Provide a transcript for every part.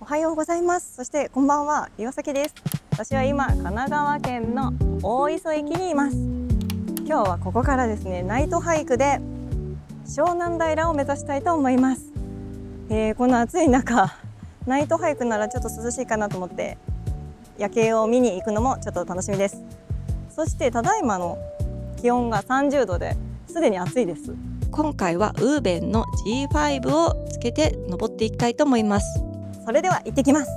おはようございます。そしてこんばんは、岩崎です。私は今神奈川県の大磯駅にいます。今日はここからですね、ナイトハイクで湘南平を目指したいと思います。この暑い中、ナイトハイクならちょっと涼しいかなと思って夜景を見に行くのもちょっと楽しみです。そしてただいまの気温が30度ですでに暑いです。今回はウーベンの G5 をつけて登っていきたいと思います。それでは行ってきます。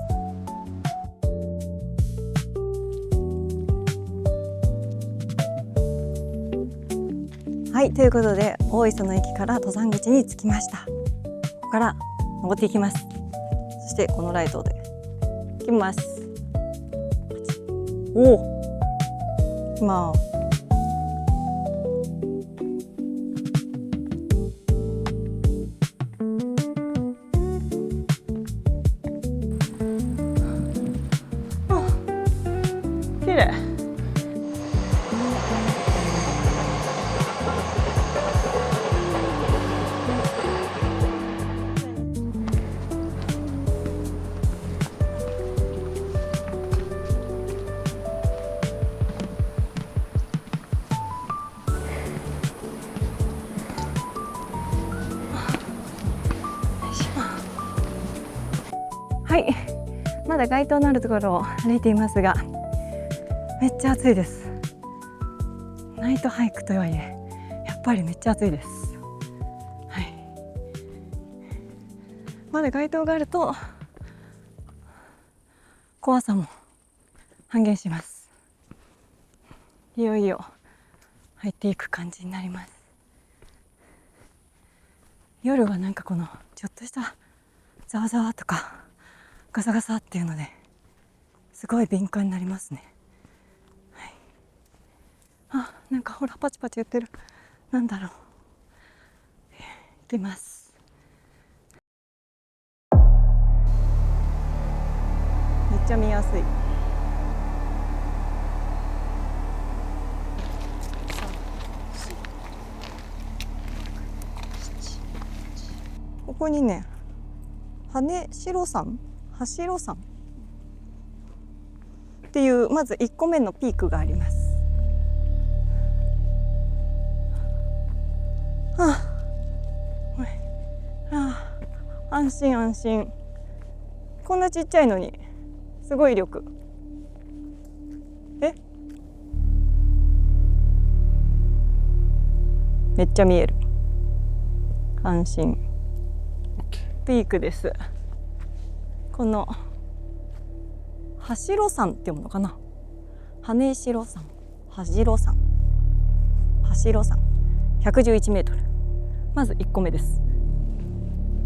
はい、ということで大磯の駅から登山口に着きました。ここから登っていきます。そしてこのライトで行きます。おお、行きます。綺麗。はい、まだ街灯のあるところを歩いていますが、めっちゃ暑いです。ナイトハイクとはいえやっぱりめっちゃ暑いです。はい、まだ街灯があると怖さも半減します。いよいよ入っていく感じになります。夜はなんかこのちょっとしたざわざわとかガサガサっていうのですごい敏感になりますね。はい、あ、なんかほらパチパチ言ってる。なんだろう。行きます。めっちゃ見やすい。ここにね、羽代山っていうまず1個目のピークがあります。はあ、はあ、安心安心。こんなちっちゃいのにすごい力。めっちゃ見える。安心。ピークです。この羽代山っていうものかな。羽代山、111メートル。まず1個目です。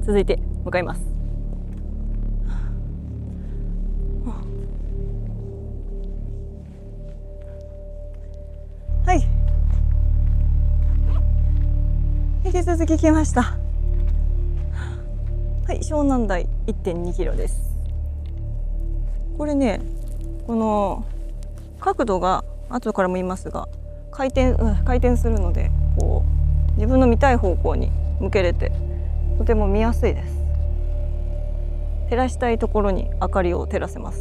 続いて向かいます。はい、引き続き来ました。はい、湘南台 1.2 キロです。これね、この角度が後からも言いますが回転するので、こう自分の見たい方向に向けれてとても見やすいです。照らしたいところに明かりを照らせます。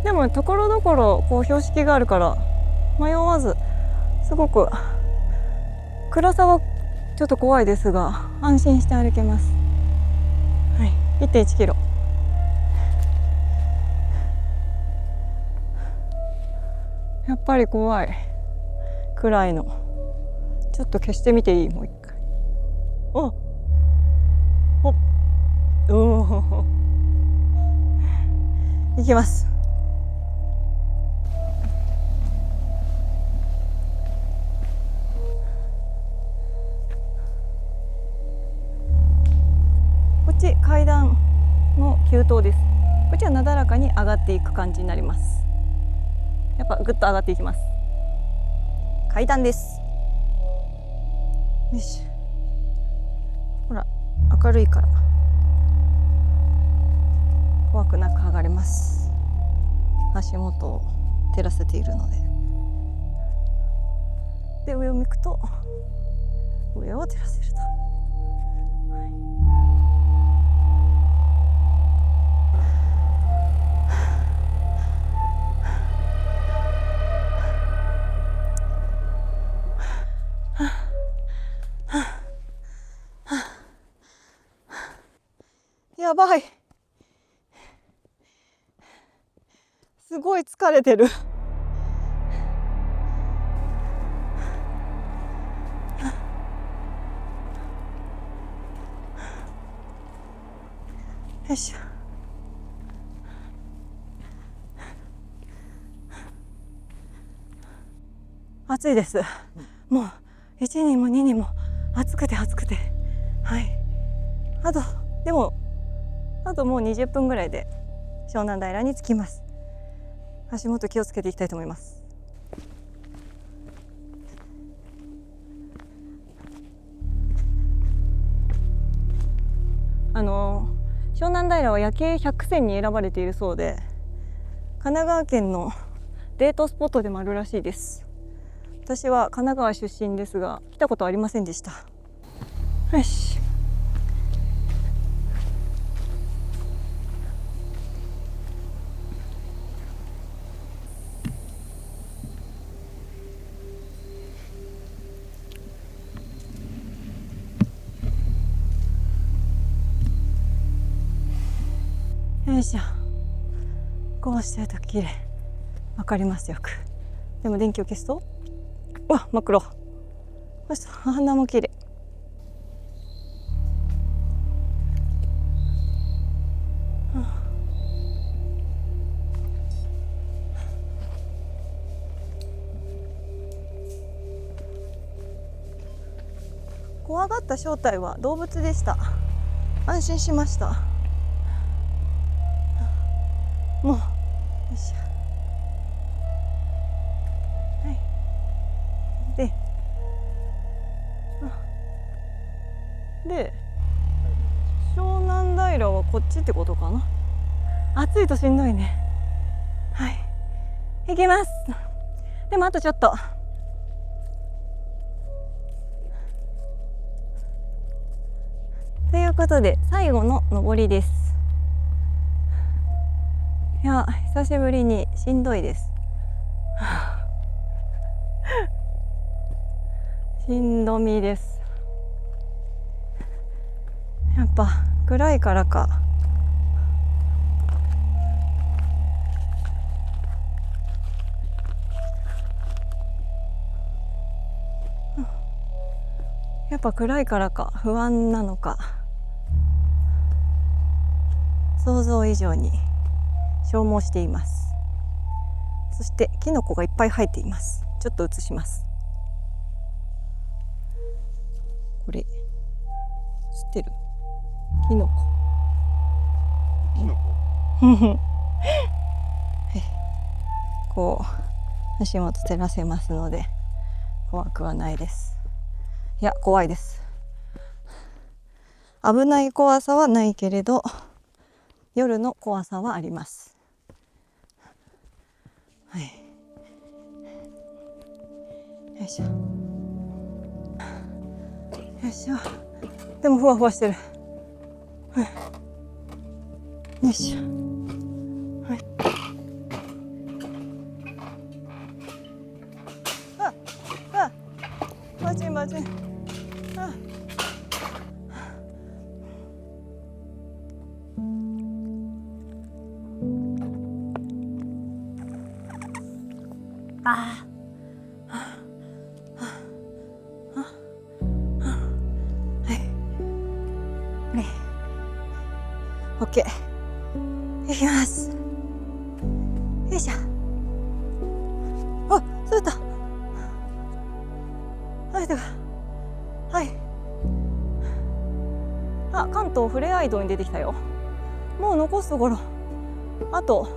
でもところどころこう標識があるから迷わず、すごく暗さはちょっと怖いですが安心して歩けます。はい、1.1 キロ。やっぱり怖い。暗いの。ちょっと消してみていい？もう一回。おお、行きます。こっち階段の急登です。こっちはなだらかに上がっていく感じになります。やっぱぐっと上がっていきます。階段です。よし、ほら明るいから怖くなく上がれます。足元を照らせているので、上を向くと上を照らせると。やばい、すごい疲れてる。よいしょ。暑いです。もう1にも2にも暑くて暑くて、はい。あともう20分ぐらいで湘南平に着きます。足元気をつけていきたいと思います。湘南平は夜景100選に選ばれているそうで、神奈川県のデートスポットでもあるらしいです。私は神奈川出身ですが来たことはありませんでした。よし。よいしょ。こうしてると綺麗。わかりますよく。でも電気を消すと、うわ、真っ黒。そして花も綺麗。怖がった正体は動物でした。安心しました。もうよいしょ。はい。で湘南平はこっちってことかな。暑いとしんどいね。はい、行きます。でもあとちょっと。ということで最後の登りです。いや、久しぶりにしんどいです。しんどみです。やっぱ暗いからか不安なのか、想像以上に消耗しています。そしてキノコがいっぱい生えています。ちょっと映します。これ知ってる？キノコ。こう足元照らせますので怖くはないです。いや、怖いです。危ない怖さはないけれど夜の怖さはあります。はい、よいしょよいしょ。でもふわふわしてる。はい、よいしょ。はい、バチンバチン。オッケー、いきます。よいしょ。あ、そうだった。はい。あ、関東ふれあい道に出てきたよ。もう残すところあと、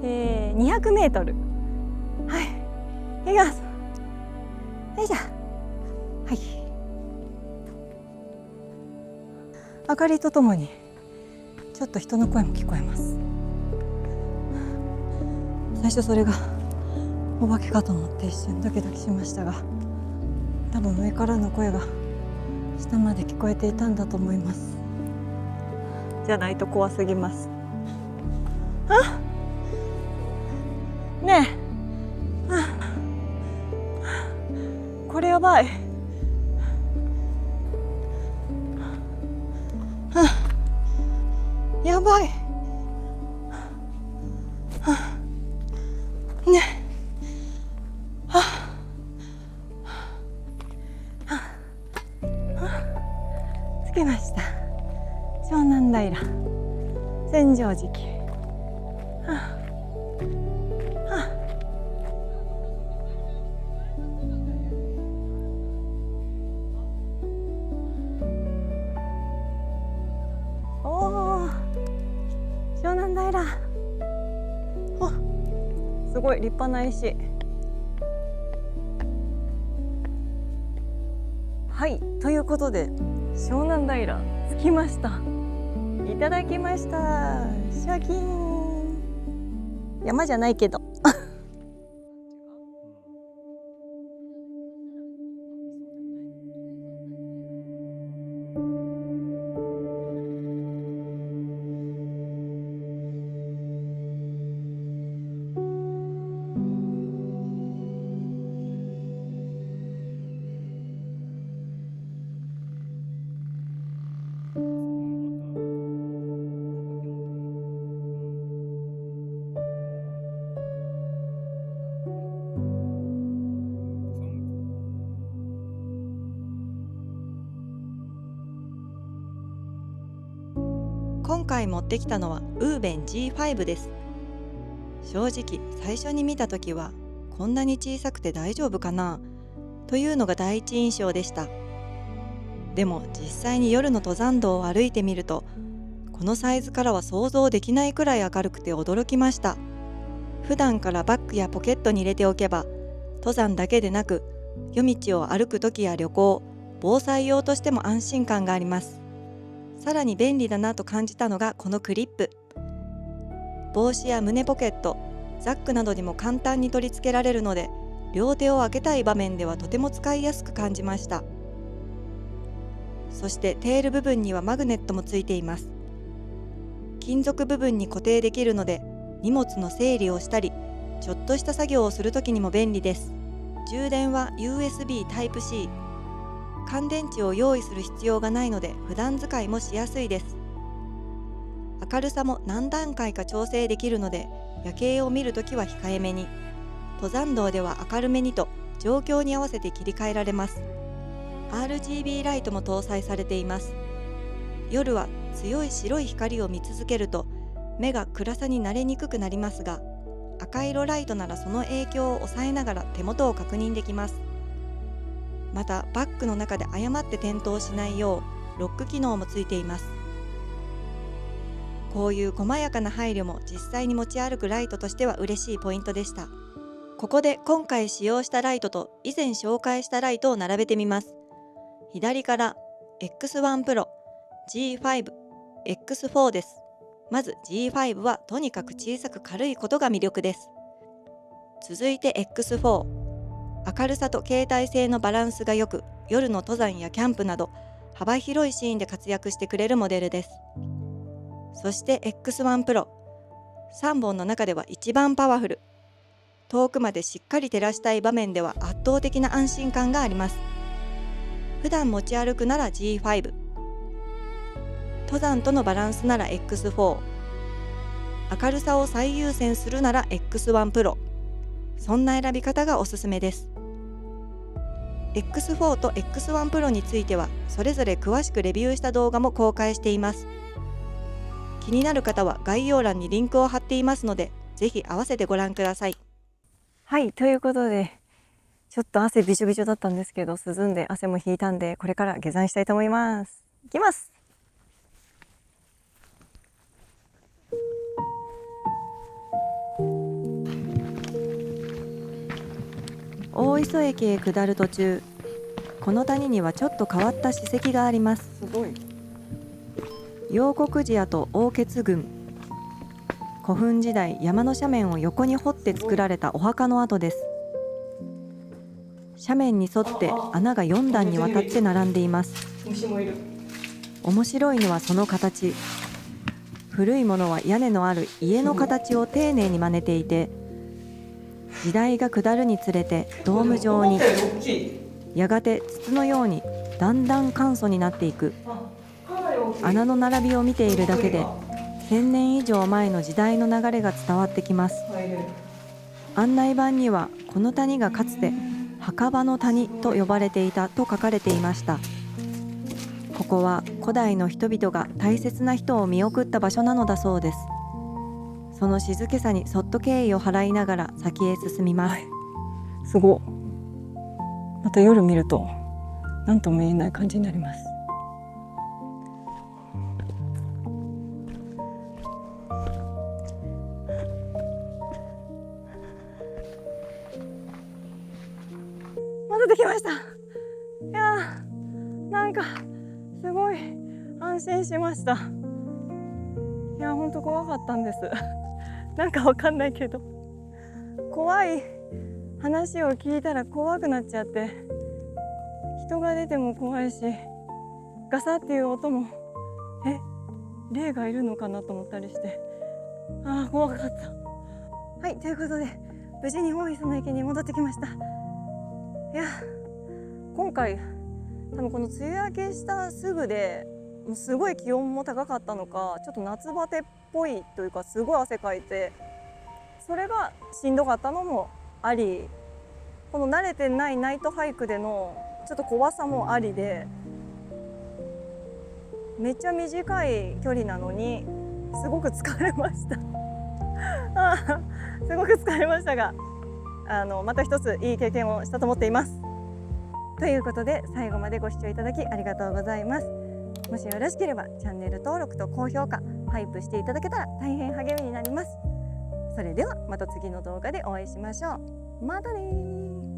200メートル。はい、いきます。よいしょ。はい。明かりとともにちょっと人の声も聞こえます。最初それがお化けかと思って一瞬ドキドキしましたが、多分上からの声が下まで聞こえていたんだと思います。じゃないと怖すぎます。あ、ねえ、これやばい。やばい。ね。着きました。湘南平、千畳敷。湘南平。すごい立派な石。はい、ということで湘南平着きました。いただきました。シャキーン。山じゃないけど今回持ってきたのはウーベン G5 です。正直最初に見た時はこんなに小さくて大丈夫かなというのが第一印象でした。でも実際に夜の登山道を歩いてみると、このサイズからは想像できないくらい明るくて驚きました。普段からバッグやポケットに入れておけば、登山だけでなく夜道を歩く時や旅行、防災用としても安心感があります。さらに便利だなと感じたのがこのクリップ。帽子や胸ポケット、ザックなどにも簡単に取り付けられるので、両手を開けたい場面ではとても使いやすく感じました。そしてテール部分にはマグネットもついています。金属部分に固定できるので、荷物の整理をしたり、ちょっとした作業をするときにも便利です。充電は USB Type-C。乾電池を用意する必要がないので普段使いもしやすいです。明るさも何段階か調整できるので、夜景を見るときは控えめに、登山道では明るめにと状況に合わせて切り替えられます。 RGB ライトも搭載されています。夜は強い白い光を見続けると目が暗さに慣れにくくなりますが、赤色ライトならその影響を抑えながら手元を確認できます。またバッグの中で誤って転倒しないようロック機能もついています。こういう細やかな配慮も実際に持ち歩くライトとしては嬉しいポイントでした。ここで今回使用したライトと以前紹介したライトを並べてみます。左から X1 Pro、G5、X4 です。まず G5 はとにかく小さく軽いことが魅力です。続いて X4。明るさと携帯性のバランスが良く、夜の登山やキャンプなど幅広いシーンで活躍してくれるモデルです。そして X1 Pro、3本の中では一番パワフル。遠くまでしっかり照らしたい場面では圧倒的な安心感があります。普段持ち歩くなら G5、登山とのバランスなら X4、明るさを最優先するなら X1 Pro、そんな選び方がおすすめです。X4 と X1 Pro についてはそれぞれ詳しくレビューした動画も公開しています。気になる方は概要欄にリンクを貼っていますので、ぜひ合わせてご覧ください。はい、ということでちょっと汗びしょびしょだったんですけど、涼んで汗も引いたんで、これから下山したいと思います。行きます。大磯駅へ下る途中、この谷にはちょっと変わった史跡があります。すごい。陽谷寺跡大穴群。古墳時代山の斜面を横に掘って作られたお墓の跡です。斜面に沿って穴が4段にわたって並んでいます。虫もいる。面白いのはその形。古いものは屋根のある家の形を丁寧に真似ていて、時代が下るにつれてドーム状に、やがて筒のようにだんだん簡素になっていく。穴の並びを見ているだけで1000年以上前の時代の流れが伝わってきます。案内板にはこの谷がかつて墓場の谷と呼ばれていたと書かれていました。ここは古代の人々が大切な人を見送った場所なのだそうです。その静けさにそっと敬意を払いながら先へ進みます。すごい。また夜見ると何とも言えない感じになります。またできました。いやー、なんかすごい安心しました。いや、本当怖かったんです。なんかわかんないけど、怖い話を聞いたら怖くなっちゃって、人が出ても怖いし、ガサっていう音も霊がいるのかなと思ったりして、怖かった。はい、ということで無事に大磯の池に戻ってきました。いや、今回多分この梅雨明けしたすぐで、もうすごい気温も高かったのか、ちょっと夏バテっぽいというか、すごい汗かいて、それがしんどかったのもあり、この慣れてないナイトハイクでのちょっと怖さもありで、めっちゃ短い距離なのにすごく疲れました。すごく疲れましたが、また一ついい経験をしたと思っています。ということで、最後までご視聴いただきありがとうございます。もしよろしければチャンネル登録と高評価、ハイプしていただけたら大変励みになります。それではまた次の動画でお会いしましょう。またねー。